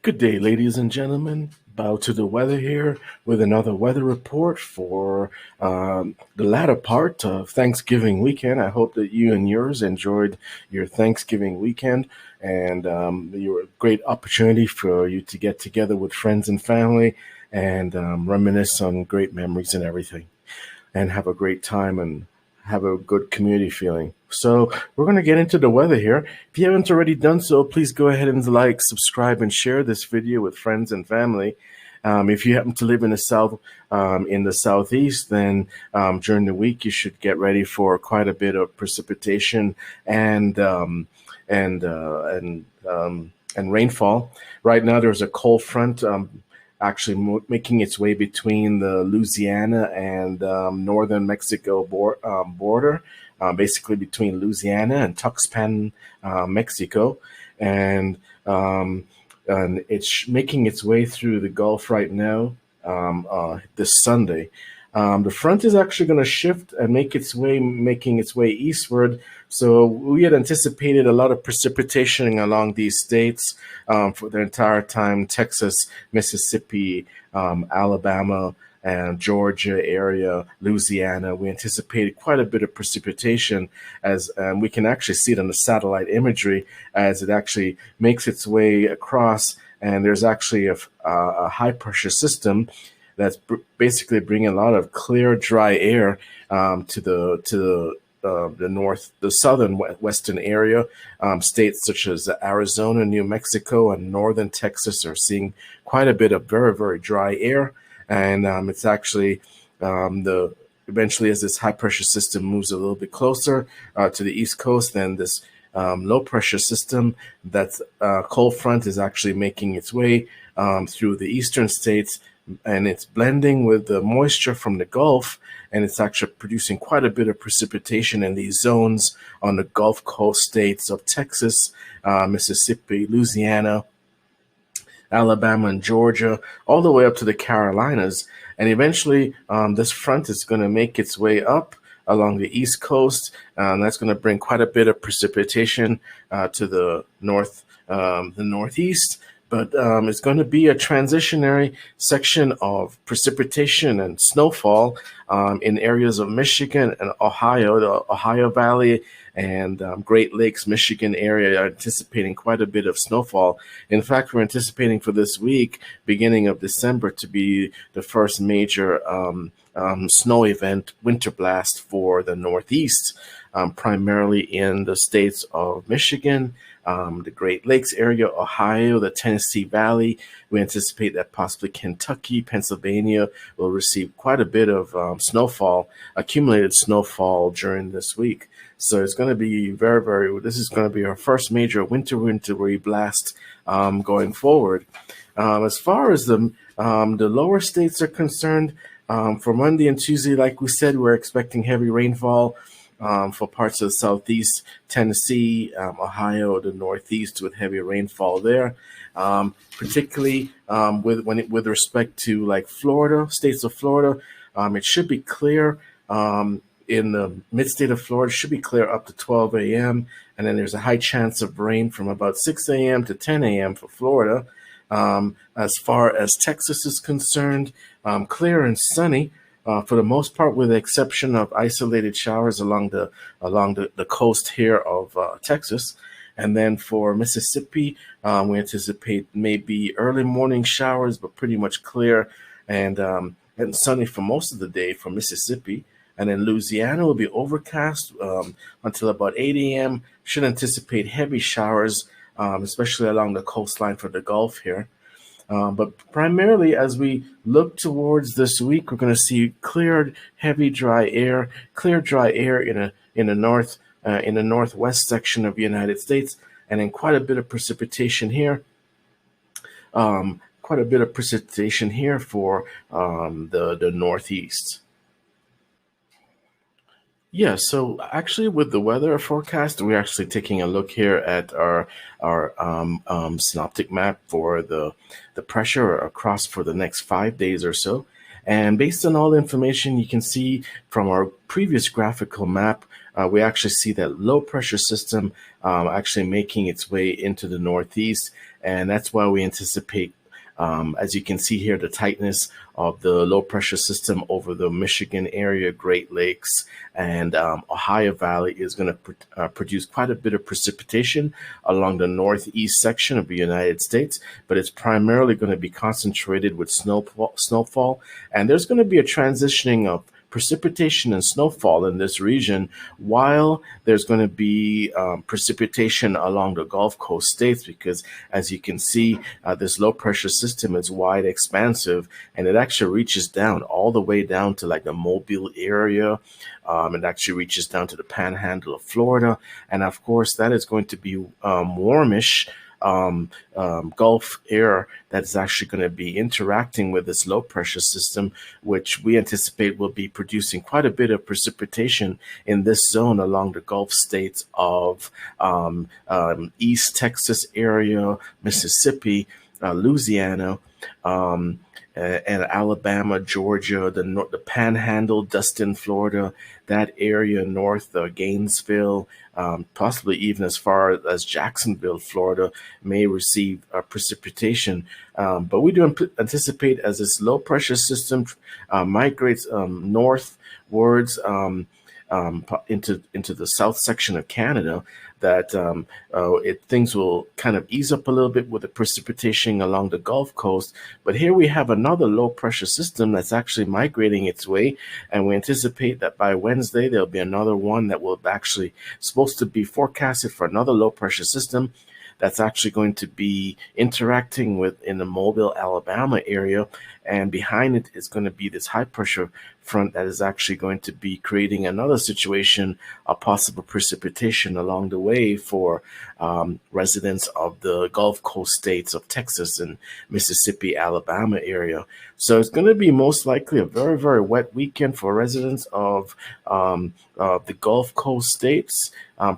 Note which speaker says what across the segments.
Speaker 1: Good day, ladies and gentlemen. Bow to the weather here with another weather report for the latter part of Thanksgiving weekend. I hope that you and yours enjoyed your Thanksgiving weekend and you were a great opportunity for you to get together with friends and family and reminisce on great memories and everything and have a great time and have a good community feeling. So we're going to get into the weather here. If you haven't already done so, please go ahead and like, subscribe, and share this video with friends and family. If you happen to live in the southeast, then during the week you should get ready for quite a bit of precipitation and and uh, and and rainfall. Right now, there's a cold front actually making its way between the Louisiana and northern Mexico border, basically between Louisiana and Tuxpan, Mexico, and and it's making its way through the Gulf right now this Sunday. The front is actually going to shift and making its way eastward. So we had anticipated a lot of precipitation along these states for the entire time: Texas, Mississippi, Alabama, and Georgia area, Louisiana. We anticipated quite a bit of precipitation, as we can actually see it on the satellite imagery as it actually makes its way across. And there's actually a high pressure system that's basically bringing a lot of clear, dry air to the north, the southern western area. States such as Arizona, New Mexico, and northern Texas are seeing quite a bit of very, very dry air, and it's actually the eventually as this high pressure system moves a little bit closer to the east coast, then this low pressure system, that cold front, is actually making its way through the eastern states, and it's blending with the moisture from the Gulf, and it's actually producing quite a bit of precipitation in these zones on the Gulf Coast states of Texas, Mississippi, Louisiana, Alabama, and Georgia, all the way up to the Carolinas. And eventually, this front is going to make its way up along the East Coast. That's going to bring quite a bit of precipitation to the northeast. But it's going to be a transitionary section of precipitation and snowfall in areas of Michigan and Ohio, the Ohio Valley and Great Lakes, Michigan area, are anticipating quite a bit of snowfall. In fact, we're anticipating for this week, beginning of December, to be the first major snow event, winter blast for the Northeast, primarily in the states of Michigan, the Great Lakes area, Ohio, the Tennessee Valley. We anticipate that possibly Kentucky, Pennsylvania will receive quite a bit of snowfall, accumulated snowfall during this week. So it's going to be this is going to be our first major wintery blast going forward. As far as the lower states are concerned, for Monday and Tuesday, like we said, we're expecting heavy rainfall for parts of the southeast, Tennessee, Ohio, the northeast, with heavy rainfall there. Particularly with respect to like Florida, states of Florida, it should be clear. In the mid-state of Florida, should be clear up to 12 a.m. And then there's a high chance of rain from about 6 a.m. to 10 a.m. for Florida. As far as Texas is concerned, clear and sunny for the most part, with the exception of isolated showers along the coast here of Texas. And then for Mississippi, we anticipate maybe early morning showers, but pretty much clear and sunny for most of the day for Mississippi. And then Louisiana will be overcast until about 8 a.m. Should anticipate heavy showers, especially along the coastline for the Gulf here. But primarily, as we look towards this week, we're going to see clear, heavy, dry air in the northwest section of the United States, and then quite a bit of precipitation here. Quite a bit of precipitation here for the northeast. Yeah, so actually, with the weather forecast, we're actually taking a look here at our synoptic map for the pressure across for the next 5 days or so. And based on all the information you can see from our previous graphical map, we actually see that low pressure system actually making its way into the northeast, and that's why we anticipate, as you can see here, the tightness of the low pressure system over the Michigan area, Great Lakes, and Ohio Valley is going to produce quite a bit of precipitation along the northeast section of the United States, but it's primarily going to be concentrated with snowfall, and there's going to be a transitioning of precipitation and snowfall in this region, while there's going to be precipitation along the Gulf Coast states, because as you can see, this low pressure system is wide, expansive, and it actually reaches down all the way down to like the Mobile area. It actually reaches down to the panhandle of Florida. And of course, that is going to be warmish Gulf air that is actually going to be interacting with this low pressure system, which we anticipate will be producing quite a bit of precipitation in this zone along the Gulf states of East Texas area, Mississippi, Louisiana, and Alabama, Georgia, the Panhandle, Dustin, Florida, that area north of Gainesville, possibly even as far as Jacksonville, Florida, may receive precipitation. But we do anticipate, as this low pressure system migrates northwards into the south section of Canada, that things will kind of ease up a little bit with the precipitation along the Gulf Coast. But here we have another low pressure system that's actually migrating its way, and we anticipate that by Wednesday there'll be another one that will actually supposed to be forecasted for another low pressure system that's actually going to be interacting with in the Mobile, Alabama area. And behind it is going to be this high pressure front that is actually going to be creating another situation of possible precipitation along the way for residents of the Gulf Coast states of Texas and Mississippi, Alabama area. So it's going to be most likely a very, very wet weekend for residents of the Gulf Coast states,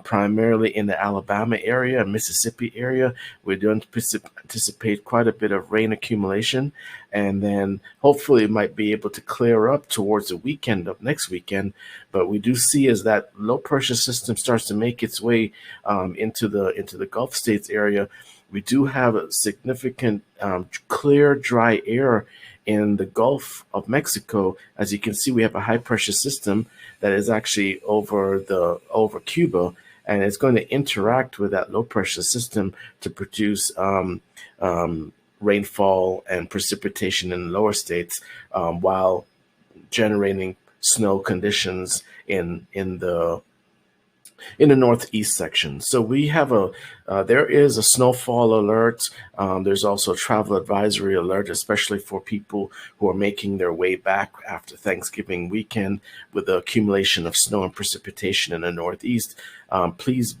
Speaker 1: primarily in the Alabama area and Mississippi area. We do anticipate quite a bit of rain accumulation, and then hopefully it might be able to clear up towards the weekend of next weekend. But we do see, as that low pressure system starts to make its way into the Gulf states area, we do have a significant clear, dry air in the Gulf of Mexico. As you can see, we have a high pressure system that is actually over Cuba, and it's going to interact with that low pressure system to produce rainfall and precipitation in the lower states, while generating snow conditions in the northeast section. So we have there is a snowfall alert. There's also a travel advisory alert, especially for people who are making their way back after Thanksgiving weekend with the accumulation of snow and precipitation in the northeast. Please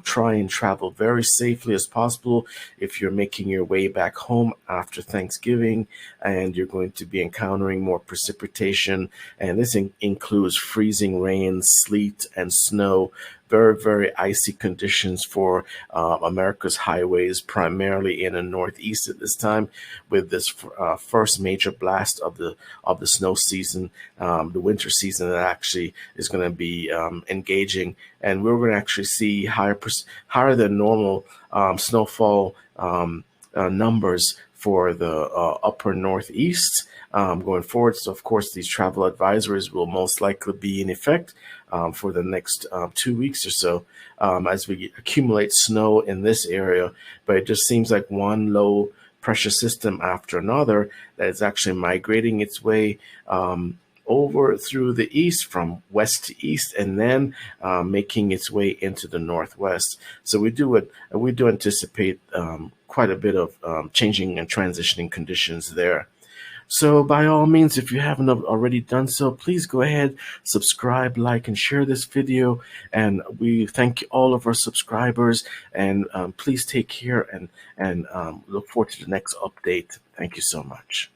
Speaker 1: try and travel very safely as possible if you're making your way back home after Thanksgiving and you're going to be encountering more precipitation. And this includes freezing rain, sleet, and snow. Very, very icy conditions for America's highways, primarily in the northeast at this time, with this first major blast of the snow season, the winter season that actually is going to be engaging, and we're going to actually see higher than normal snowfall numbers for the upper northeast going forward. So, of course, these travel advisories will most likely be in effect for the next 2 weeks or so as we accumulate snow in this area. But it just seems like one low pressure system after another that is actually migrating its way over through the east, from west to east, and then making its way into the northwest. So we do anticipate quite a bit of changing and transitioning conditions there. So by all means, if you haven't already done so, please go ahead, subscribe, like, and share this video. And we thank all of our subscribers, and please take care and look forward to the next update. Thank you so much.